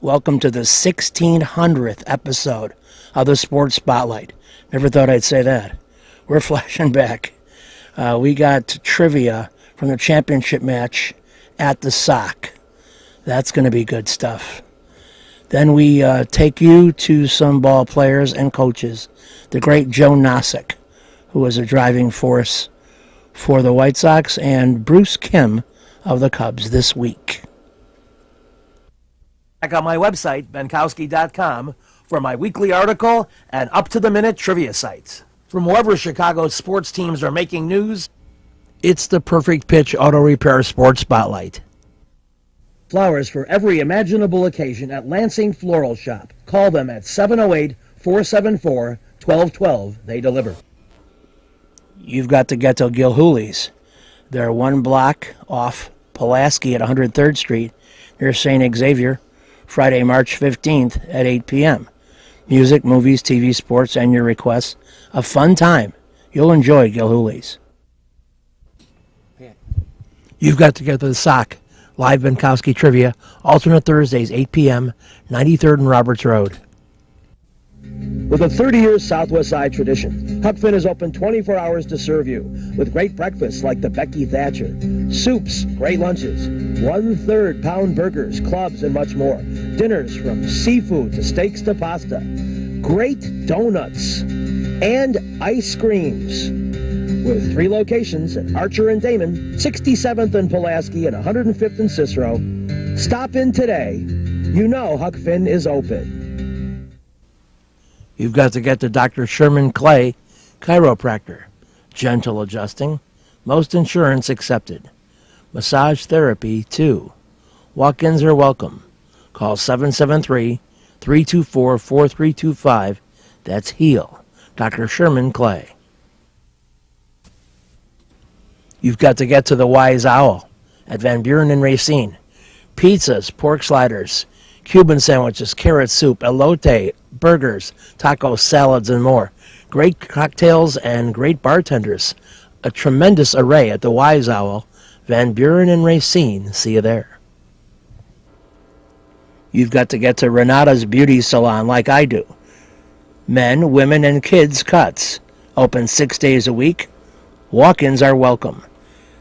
Welcome to the 1600th episode of the Sports Spotlight. Never thought I'd say that. We're flashing back. We got trivia from the championship match at the Sock. That's going to be good stuff. Then we take you to some ball players and coaches. The great Joe Nosek, who was a driving force for the White Sox, and Bruce Kim of the Cubs this week. Check out my website, benkowski.com, for my weekly article and up-to-the-minute trivia sites. From wherever Chicago's sports teams are making news, it's the Perfect Pitch Auto Repair Sports Spotlight. Flowers for every imaginable occasion at Lansing Floral Shop. Call them at 708-474-1212. They deliver. You've got to get to Gilhooly's. They're one block off Pulaski at 103rd Street near St. Xavier. Friday, March 15th at 8 p.m. Music, movies, TV, sports, and your requests. A fun time. You'll enjoy Gilhooly's. You've got to get to the Sock. Live Benkowski Trivia. Alternate Thursdays, 8 p.m., 93rd and Roberts Road. With a 30-year Southwest Side tradition, Huck Finn is open 24 hours to serve you with great breakfasts like the Becky Thatcher, soups, great lunches, 1/3 pound burgers, clubs, and much more. Dinners from seafood to steaks to pasta, great donuts, and ice creams. With 3 locations at Archer and Damon, 67th and Pulaski, and 105th and Cicero. Stop in today. You know Huck Finn is open. You've got to get to Dr. Sherman Clay, chiropractor. Gentle adjusting. Most insurance accepted. Massage therapy, too. Walk-ins are welcome. Call 773-324-4325. That's HEAL. Dr. Sherman Clay. You've got to get to the Wise Owl at Van Buren and Racine. Pizzas, pork sliders, Cuban sandwiches, carrot soup, elote, burgers, tacos, salads, and more. Great cocktails and great bartenders. A tremendous array at the Wise Owl, Van Buren and Racine. See you there. You've got to get to Renata's Beauty Salon like I do. Men, women, and kids cuts. Open 6 days a week. Walk-ins are welcome.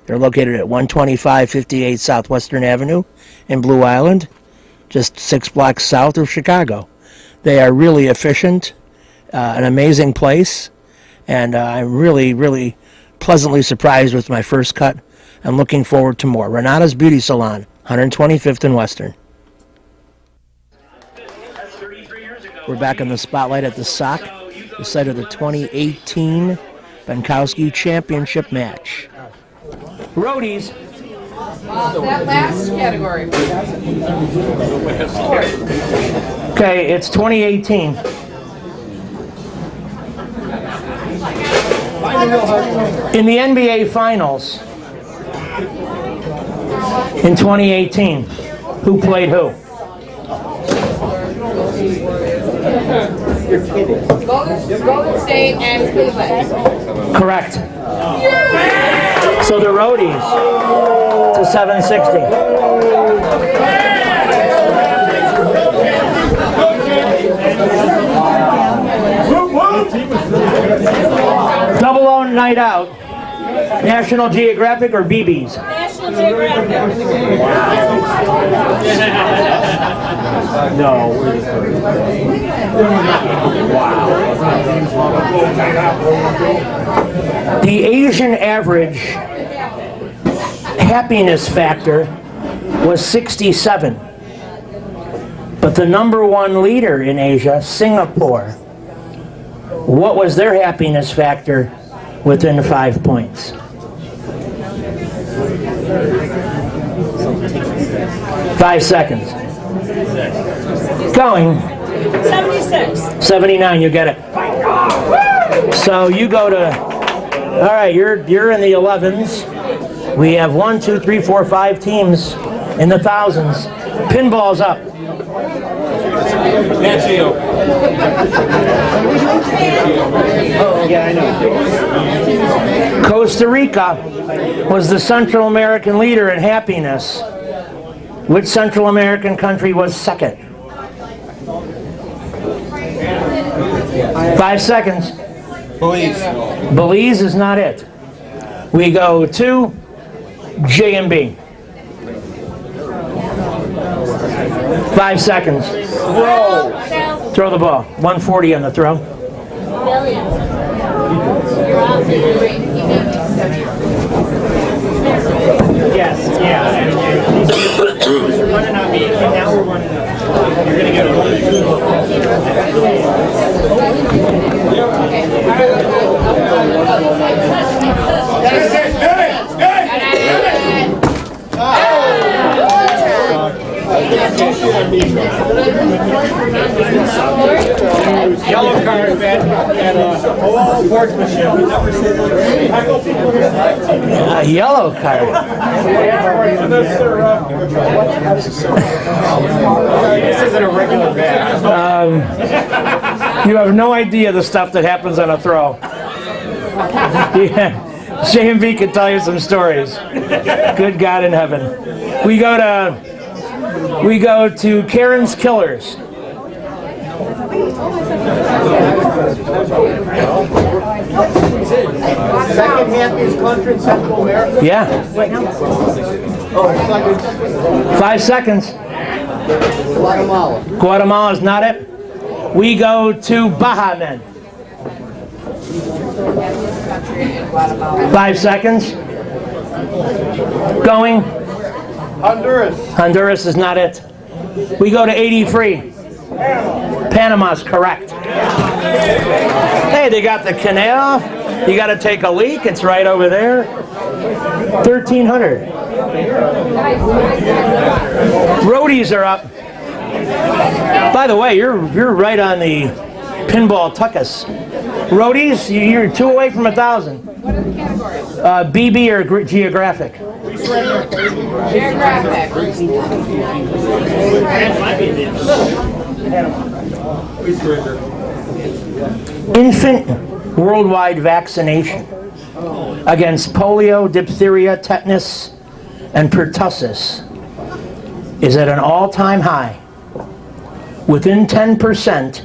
They're located at 12558 Southwestern Avenue in Blue Island, just 6 blocks south of Chicago. They are really efficient, an amazing place, and I'm really, really pleasantly surprised with my first cut. I'm looking forward to more. Renata's Beauty Salon, 125th and Western. We're back in the spotlight at the Sock, the site of the 2018 Benkowski Championship match. Roadies. That last category. Okay, it's 2018. In the NBA Finals in 2018, who played who? Golden State and Cleveland. Correct. So the Roadies to 760. Double O Night Out. National Geographic or BB's? National Geographic. No. Wow. The Asian average happiness factor was 67. But the number 1 leader in Asia, Singapore, what was their happiness factor within 5 points? 5 seconds. Going. 76. 79, you get it. So you go to, all right, you're in the 11s. We have 1, 2, 3, 4, 5 teams in the thousands. Pinball's up. Oh, yeah, I know. Costa Rica was the Central American leader in happiness. Which Central American country was second? 5 seconds. Belize is not it. We go to J&B. 5 seconds. Throw the ball. 140 on the throw. Yes, yeah. You're running on me, and now we're running on you. You're going to get yellow card and sportsmanship. A yellow card. This isn't a regular bat. You have no idea the stuff that happens on a throw. Yeah. J&B can tell you some stories. Good God in heaven. We go to Karen's Killers. Second happiest country in Central America. Yeah. Oh, second. 5 seconds. Guatemala. Guatemala's not it. We go to Baja Men. 5 seconds. Going. Honduras. Honduras is not it. We go to 83. Panama's correct. Hey, they got the canal. You got to take a leak. It's right over there. 1,300. Roadies are up. By the way, you're right on the pinball tuckus. Roadies, you're 2 away from 1,000. What are the categories? BB or Geographic? Geographic. Infant worldwide vaccination against polio, diphtheria, tetanus, and pertussis is at an all-time high. Within 10%,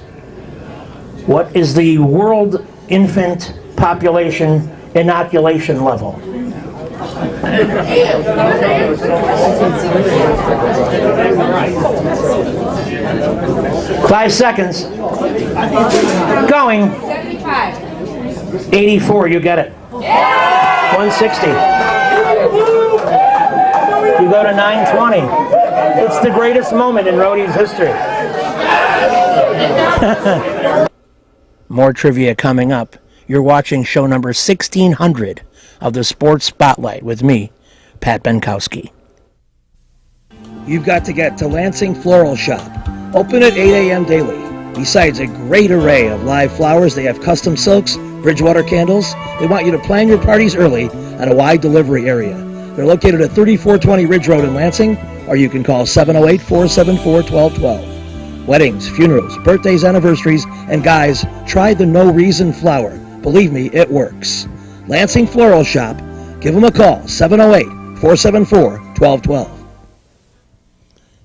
what is the world infant population inoculation level? Five seconds. Going. 75. 84, you get it. 160. You go to 920. It's the greatest moment in Roadie's history. More trivia coming up. You're watching show number 1600 of the Sports Spotlight with me, Pat Benkowski. You've got to get to Lansing Floral Shop. Open at 8 a.m. daily. Besides a great array of live flowers, they have custom silks, Bridgewater candles. They want you to plan your parties early at a wide delivery area. They're located at 3420 Ridge Road in Lansing, or you can call 708-474-1212. Weddings, funerals, birthdays, anniversaries, and guys, try the No Reason flower. Believe me, it works. Lansing Floral Shop. Give them a call, 708-474-1212.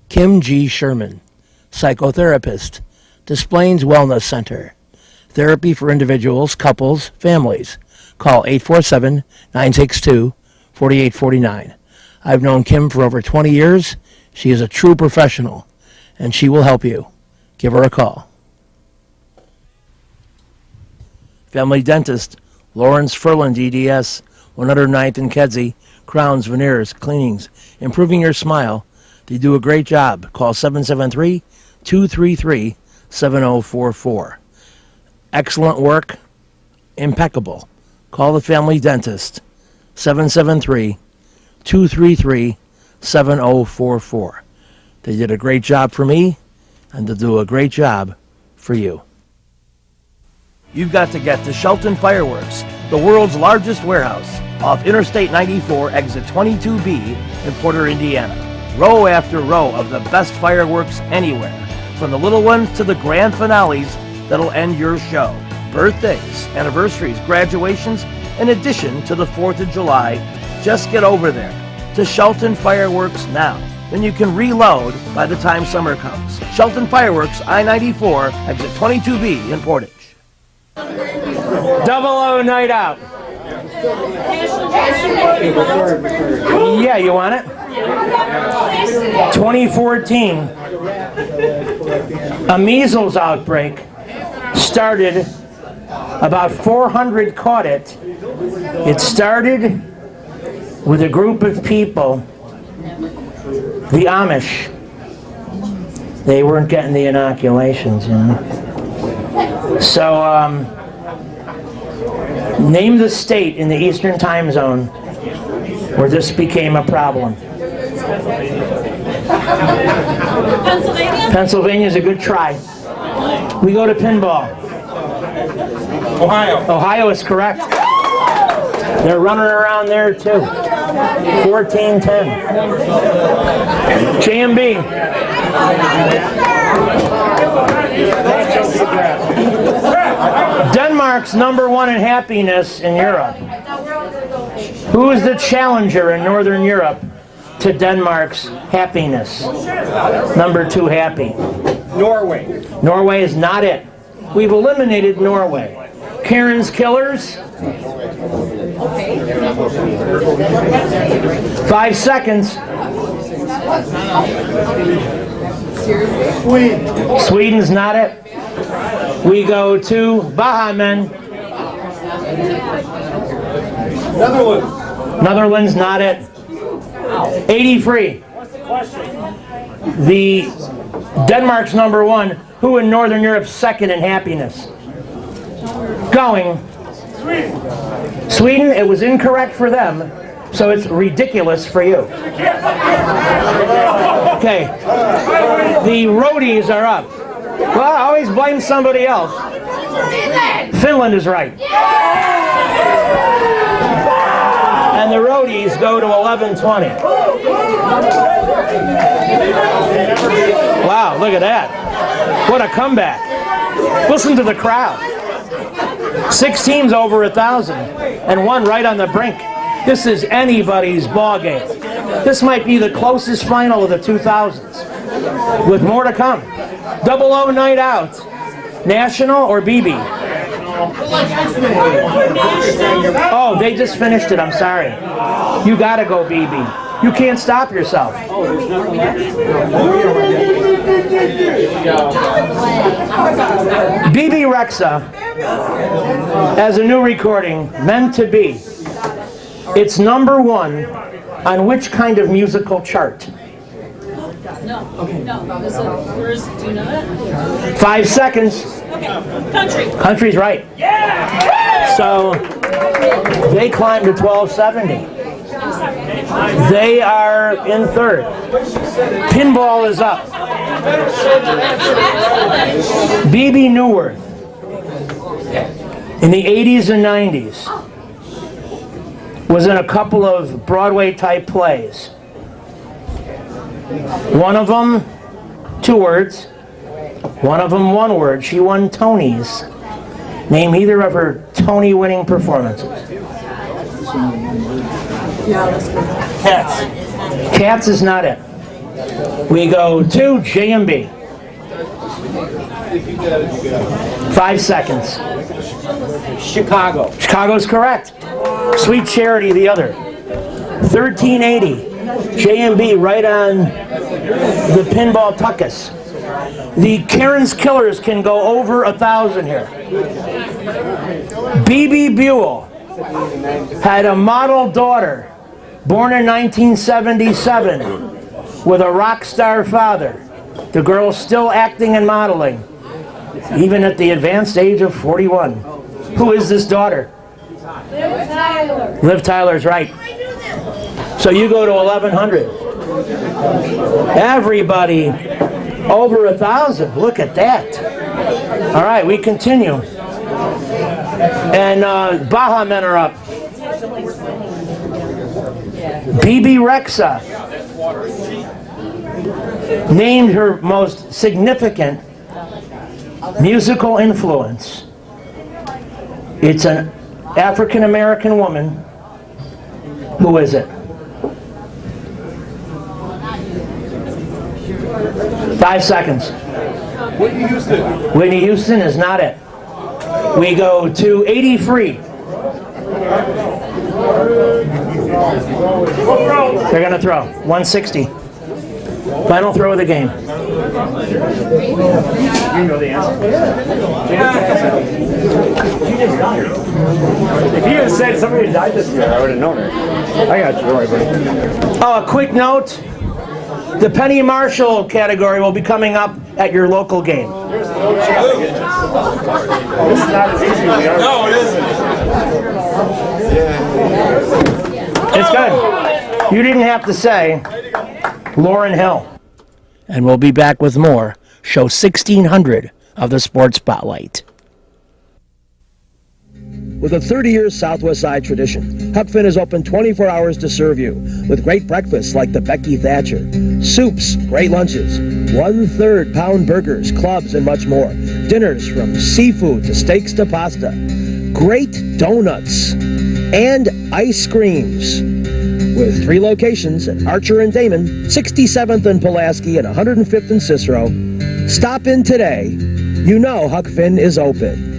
Kim G. Sherman, psychotherapist, Des Plaines Wellness Center. Therapy for individuals, couples, families. Call 847-962-4849. I've known Kim for over 20 years. She is a true professional, and she will help you. Give her a call. Family Dentist, Lawrence Furlan, DDS, 109th and Kedzie, crowns, veneers, cleanings, improving your smile. They do a great job. Call 773-233-7044. Excellent work, impeccable. Call the Family Dentist, 773-233-7044. They did a great job for me, and they'll do a great job for you. You've got to get to Shelton Fireworks, the world's largest warehouse, off Interstate 94, exit 22B in Porter, Indiana. Row after row of the best fireworks anywhere, from the little ones to the grand finales that'll end your show. Birthdays, anniversaries, graduations, in addition to the 4th of July. Just get over there to Shelton Fireworks now. then you can reload by the time summer comes. Shelton Fireworks, I-94, exit 22B in Portage. 00 night out. Yeah, you want it? 2014, a measles outbreak started. About 400 caught it. It started with a group of people, the Amish. They weren't getting the inoculations, you know. So, name the state in the Eastern Time Zone where this became a problem. Pennsylvania? Pennsylvania's a good try. We go to pinball. Ohio. Ohio is correct. They're running around there too. 14-10. JMB. Denmark's #1 in happiness in Europe. Who is the challenger in Northern Europe to Denmark's happiness? #2 happy. Norway. Norway is not it. We've eliminated Norway. Karen's Killers. 5 seconds. Sweden's not it. We go to Baha Men. Netherlands not it. 80 free. The Denmark's #1. Who in Northern Europe's second in happiness? Going. Sweden, it was incorrect for them, so it's ridiculous for you. Okay. The roadies are up. Well, I always blame somebody else. Finland is right. And the roadies go to 11:20. Wow, look at that. What a comeback. Listen to the crowd. 6 teams over 1,000 and one right on the brink. This is anybody's ball game. This might be the closest final of the 2000s with more to come. 00 night out. National or BB? Oh, they just finished it. I'm sorry. You gotta go BB. You can't stop yourself. BB Rexa has a new recording, Meant to Be. It's #1 on which kind of musical chart? No. This is, where's, do you know that? 5 seconds. Okay. Country. Country's right. So they climbed to 1270. They are in third. Pinball is up. BB Newworth in the 80s and 90s was in a couple of Broadway type plays. One of them 2 words, one of them 1 word. She won Tonys. Name either of her Tony winning performances. Cats. Cats is not it. We go to JMB. 5 seconds. Chicago. Chicago's correct. Sweet Charity the other. 1380. JMB right on the pinball tuckus. The Karen's Killers can go over 1,000 here. BB Buell had a model daughter born in 1977 with a rock star father. The girl's still acting and modeling, even at the advanced age of 41. Who is this daughter? Liv Tyler. Liv Tyler's right. So you go to 1100. Everybody over 1,000. Look at that. All right, we continue. And Baha Men are up. BB Rexa named her most significant musical influence. It's an African American woman. Who is it? 5 seconds. Whitney Houston. Whitney Houston is not it. We go to 80 free. They're going to throw. 160. Final throw of the game. You know the answer. If you had said somebody had died this year, I would have known it. I got you. Don't worry, buddy. Oh, a quick note. The Penny Marshall category will be coming up at your local game. This is not as easy as the other. No, it isn't. It's good. You didn't have to say Lauryn Hill. And we'll be back with more Show 1600 of the Sports Spotlight. With a 30-year Southwest Side tradition, Huck Finn is open 24 hours to serve you with great breakfasts like the Becky Thatcher, soups, great lunches, 1/3 pound burgers, clubs, and much more. Dinners from seafood to steaks to pasta, great donuts, and ice creams. With 3 locations at Archer and Damon, 67th and Pulaski, and 105th and Cicero. Stop in today. You know Huck Finn is open.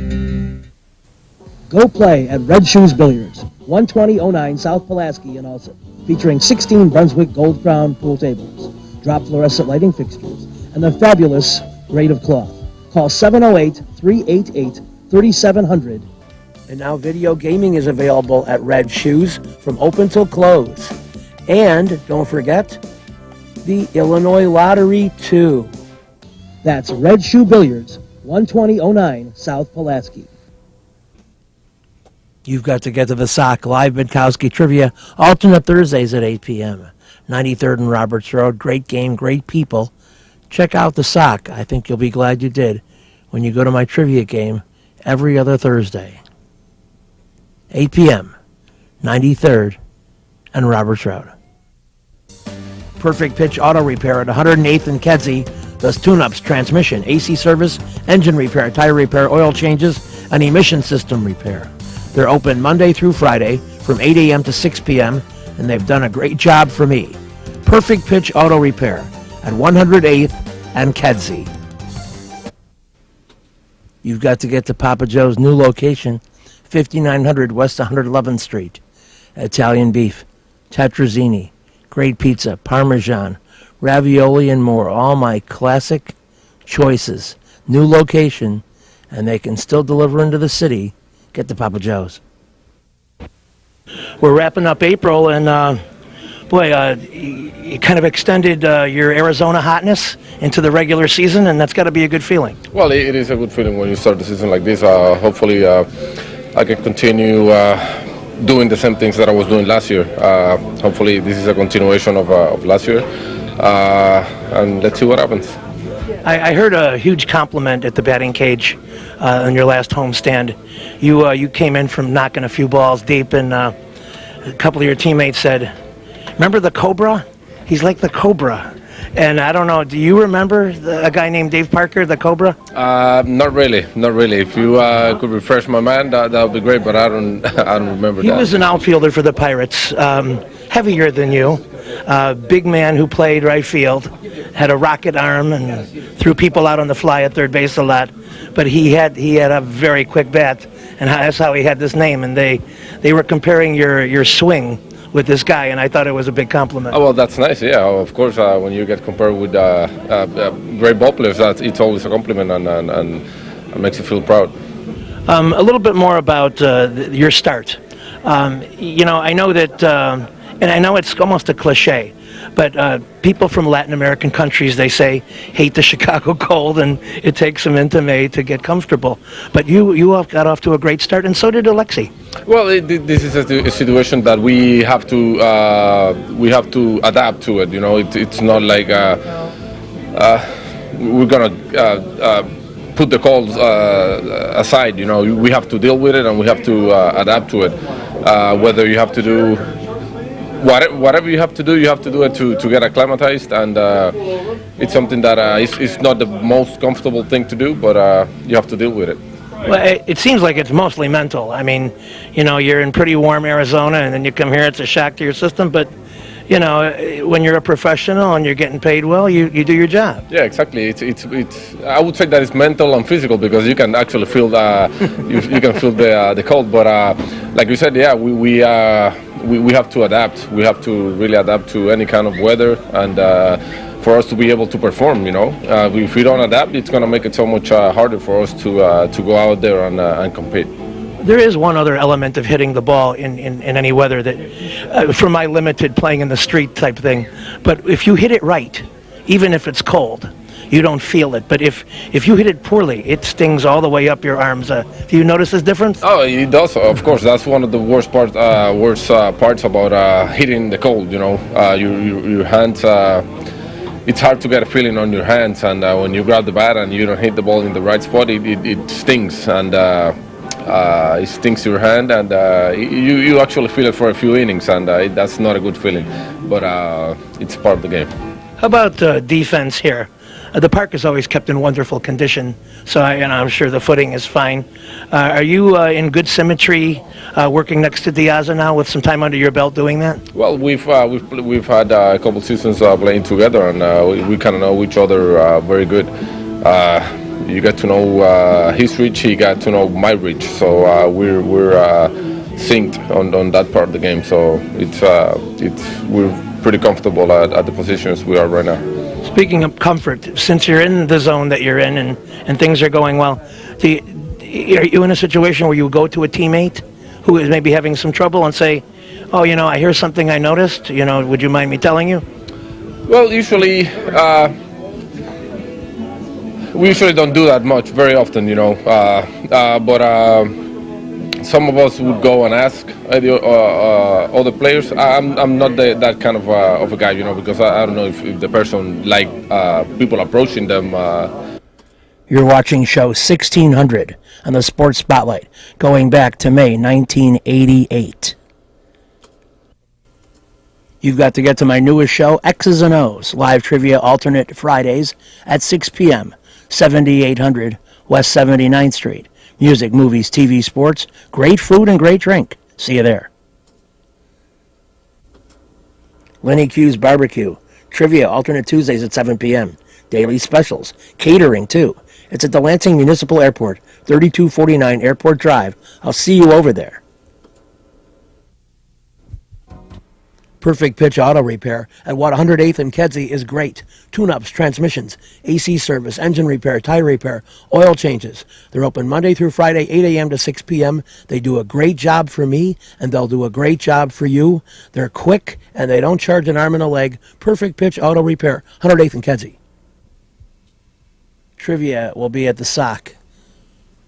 Go play at Red Shoes Billiards, 12009 South Pulaski in Alsip, featuring 16 Brunswick Gold Crown pool tables, drop fluorescent lighting fixtures, and the fabulous grade of cloth. Call 708-388-3700. And now video gaming is available at Red Shoes from open till close. And don't forget, the Illinois Lottery too. That's Red Shoe Billiards, 12009 South Pulaski. You've got to get to the Sock Live Minkowski Trivia, alternate Thursdays at 8 p.m. 93rd and Roberts Road. Great game, great people. Check out the Sock. I think you'll be glad you did when you go to my trivia game every other Thursday. 8 p.m., 93rd and Roberts Road. Perfect Pitch Auto Repair at 108th and Kedzie does tune-ups, transmission, AC service, engine repair, tire repair, oil changes, and emission system repair. They're open Monday through Friday from 8 a.m. to 6 p.m., and they've done a great job for me. Perfect Pitch Auto Repair at 108th and Kedzie. You've got to get to Papa Joe's new location, 5900 West 111th Street. Italian beef, tetrazzini, great pizza, parmesan, ravioli, and more. All my classic choices. New location, and they can still deliver into the city. Get to Papa Joe's. We're wrapping up April, and you kind of extended your Arizona hotness into the regular season, and that's got to be a good feeling. Well, it is a good feeling when you start the season like this. Hopefully, I can continue doing the same things that I was doing last year. Hopefully, this is a continuation of last year, and let's see what happens. I heard a huge compliment at the batting cage in your last homestand. You came in from knocking a few balls deep, and a couple of your teammates said, "Remember the Cobra? He's like the Cobra." And I don't know, do you remember a guy named Dave Parker, the Cobra? Not really. If you could refresh my mind, that would be great. But I don't remember that. He was an outfielder for the Pirates, heavier than you, big man who played right field, had a rocket arm and threw people out on the fly at third base a lot. But he had a very quick bat, and that's how he had this name. And they were comparing your swing with this guy, and I thought it was a big compliment. Oh, well, that's nice. Yeah, of course. When you get compared with great ball players, it's always a compliment, and it makes you feel proud. A little bit more about your start. I know that, and I know it's almost a cliche, but people from Latin American countries, they say, hate the Chicago cold, and it takes them into May to get comfortable. But you got off to a great start, and so did Alexi. Well, this is a situation that we have to adapt to it. You know, it's not like we're gonna put the calls aside. You know, we have to deal with it, and we have to adapt to it. Whether you have to do whatever you have to do it to get acclimatized, and it's something that it's not the most comfortable thing to do, but you have to deal with it. Well, it seems like it's mostly mental. I mean, you're in pretty warm Arizona, and then you come here, it's a shock to your system, but, you know, when you're a professional and you're getting paid well, you do your job. Yeah, exactly. It's. I would say that it's mental and physical because you can actually feel you can feel the cold. But like you said, yeah, we have to adapt. We have to really adapt to any kind of weather and. For us to be able to perform, you know, if we don't adapt, it's going to make it so much harder for us to go out there and compete. There is one other element of hitting the ball in any weather that, from my limited playing in the street type thing, but if you hit it right, even if it's cold, you don't feel it. But if you hit it poorly, it stings all the way up your arms. Do you notice this difference? Oh, it does. Of course, that's one of the worst parts about hitting the cold. You know, your hands. It's hard to get a feeling on your hands, and when you grab the bat and you don't hit the ball in the right spot, it stings, and it stings your hand, and you actually feel it for a few innings, and that's not a good feeling, but it's part of the game. How about defense here? The park is always kept in wonderful condition, so I'm sure the footing is fine. Are you in good symmetry, working next to Diaza now with some time under your belt doing that? Well, we've had a couple seasons playing together, and we kind of know each other very good. You get to know his reach, he got to know my reach, so we're synced on that part of the game. So we're pretty comfortable at the positions we are right now. Speaking of comfort, since you're in the zone that you're in and things are going well, are you in a situation where you go to a teammate who is maybe having some trouble and say, oh, you know, I hear something I noticed, you know, would you mind me telling you? Well, usually, we usually don't do that much, very often, you know, but some of us would go and ask other players. I'm not that kind of a guy, you know, because I don't know if the person like people approaching them. You're watching show 1600 on the Sports Spotlight, going back to May 1988. You've got to get to my newest show, X's and O's, live trivia alternate Fridays at 6 p.m., 7800 West 79th Street. Music, movies, TV, sports, great food and great drink. See you there. Lenny Q's Barbecue. Trivia, alternate Tuesdays at 7 p.m. Daily specials. Catering, too. It's at the Lansing Municipal Airport, 3249 Airport Drive. I'll see you over there. Perfect Pitch Auto Repair at Watt 108th and Kedzie is great. Tune-ups, transmissions, AC service, engine repair, tire repair, oil changes. They're open Monday through Friday, 8 a.m. to 6 p.m. They do a great job for me, and they'll do a great job for you. They're quick, and they don't charge an arm and a leg. Perfect Pitch Auto Repair, 108th and Kedzie. Trivia will be at the Sock.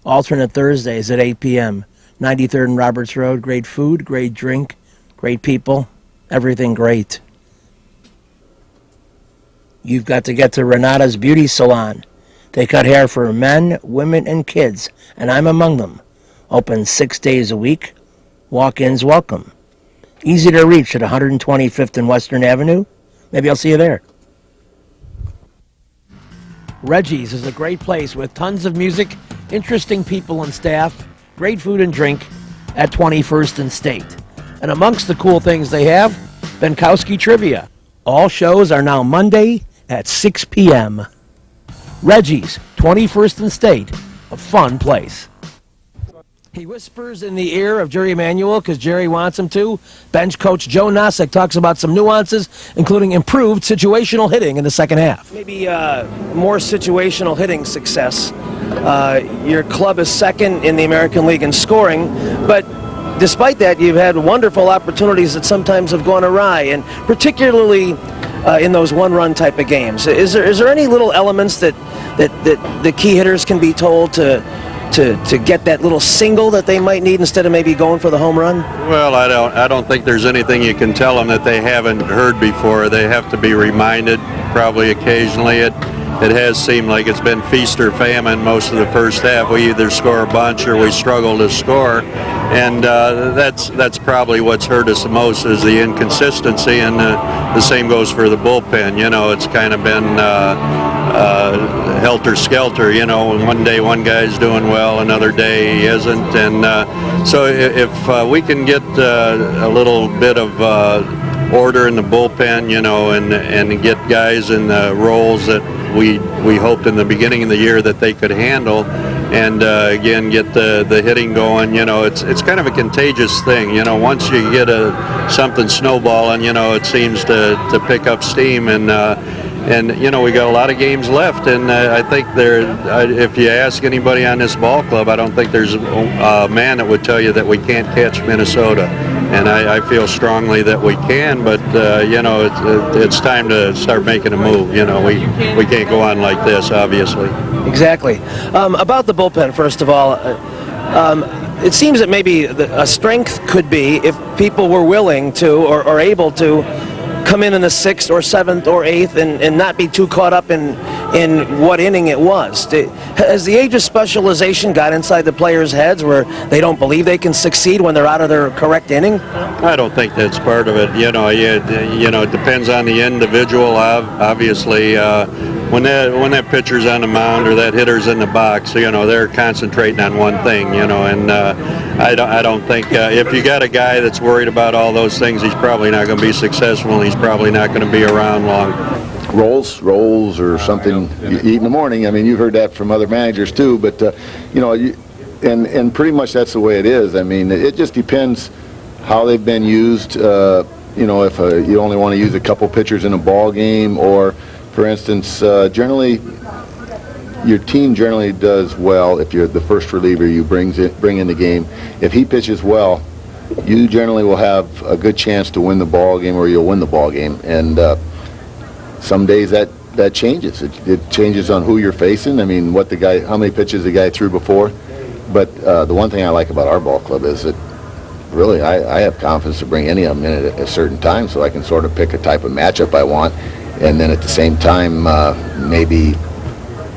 Alternate Thursdays at 8 p.m. 93rd and Roberts Road. Great food, great drink, great people. Everything great. You've got to get to Renata's Beauty Salon. They cut hair for men, women, and kids, and I'm among them. Open 6 days a week. Walk-ins welcome. Easy to reach at 125th and Western Avenue. Maybe I'll see you there. Reggie's is a great place with tons of music, interesting people and staff, great food and drink at 21st and State. And amongst the cool things they have, Benkowski Trivia. All shows are now Monday at 6 p.m. Reggie's, 21st and State, a fun place. He whispers in the ear of Jerry Emanuel because Jerry wants him to. Bench coach Joe Nosek talks about some nuances, including improved situational hitting in the second half. Maybe more situational hitting success. Your club is second in the American League in scoring, but despite that, you've had wonderful opportunities that sometimes have gone awry, and particularly in those one-run type of games. Is there any little elements that the key hitters can be told to get that little single that they might need instead of maybe going for the home run? Well, I don't think there's anything you can tell them that they haven't heard before. They have to be reminded, probably occasionally. It has seemed like it's been feast or famine most of the first half. We either score a bunch or we struggle to score, and that's probably what's hurt us the most is the inconsistency, and the same goes for the bullpen. You know, it's kind of been helter-skelter, you know, one day one guy's doing well, another day he isn't, and so if we can get a little bit of order in the bullpen, you know, and get guys in the roles that we hoped in the beginning of the year that they could handle, and again get the hitting going. You know, it's kind of a contagious thing. You know, once you get something snowballing, you know, it seems to pick up steam, and you know, we got a lot of games left, and I think if you ask anybody on this ball club, I don't think there's a man that would tell you that we can't catch Minnesota. And I feel strongly that we can, but you know, it's time to start making a move. You know, we can't go on like this, obviously. Exactly. About the bullpen, first of all, it seems that maybe a strength could be if people were willing to or able to come in the 6th or 7th or 8th and not be too caught up in what inning it was. Has the age of specialization got inside the players' heads where they don't believe they can succeed when they're out of their correct inning? I don't think that's part of it. You know, it depends on the individual. Obviously, when that pitcher's on the mound or that hitter's in the box, you know, they're concentrating on one thing. You know, and I don't think if you got a guy that's worried about all those things, he's probably not going to be successful. He's probably not going to be around long. Rolls or something you eat in the morning. I mean, you've heard that from other managers too, but you know, and pretty much that's the way it is. I mean, it just depends how they've been used. You know, if you only want to use a couple pitchers in a ball game, or for instance, generally your team generally does well if you're the first reliever you bring in the game. If he pitches well, you generally will have a good chance to win the ball game, or you'll win the ball game. And some days that changes. It changes on who you're facing. I mean, how many pitches the guy threw before. But the one thing I like about our ball club is that really I have confidence to bring any of them in at a certain time, so I can sort of pick a type of matchup I want, and then at the same time maybe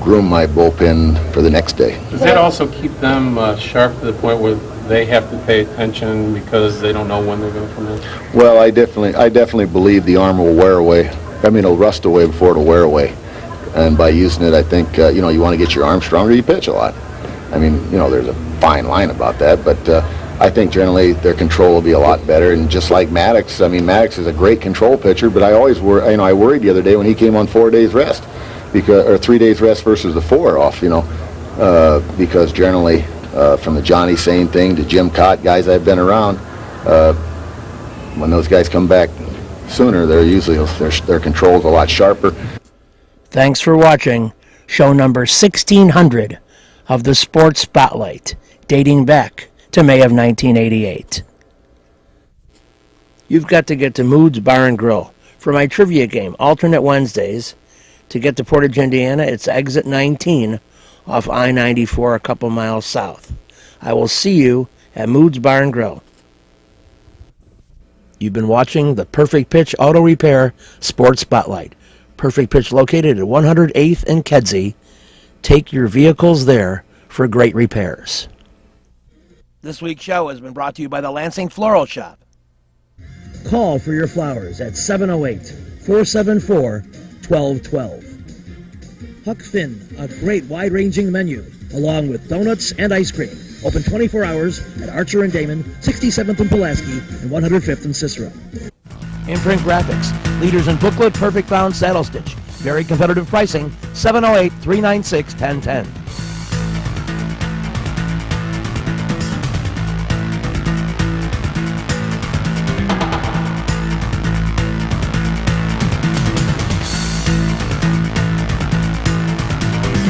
groom my bullpen for the next day. Does that also keep them sharp to the point where they have to pay attention because they don't know when they're going to come in? Well, I definitely believe the arm will wear away. I mean, it'll rust away before it'll wear away. And by using it, I think, you know, you want to get your arm stronger, you pitch a lot. I mean, you know, there's a fine line about that, but I think generally their control will be a lot better. And just like Maddox, I mean, Maddox is a great control pitcher, but I worried the other day when he came on 4 days rest, or 3 days rest versus the 4 off, you know, because generally from the Johnny Sane thing to Jim Cott, guys I've been around, when those guys come back sooner, they're usually their control's a lot sharper. Thanks for watching show number 1600 of the Sports Spotlight, dating back to May of 1988. You've got to get to Mood's Bar and Grill for my trivia game, alternate Wednesdays. To get to Portage, Indiana, it's exit 19 off I-94 a couple miles south. I will see you at Mood's Bar and Grill. You've been watching the Perfect Pitch Auto Repair Sports Spotlight. Perfect Pitch located at 108th and Kedzie. Take your vehicles there for great repairs. This week's show has been brought to you by the Lansing Floral Shop. Call for your flowers at 708-474-1212. Huck Finn, a great wide-ranging menu, along with donuts and ice cream. Open 24 hours at Archer and Damon, 67th and Pulaski, and 105th and Cicero. Imprint Graphics, leaders in booklet, perfect bound saddle stitch. Very competitive pricing, 708-396-1010.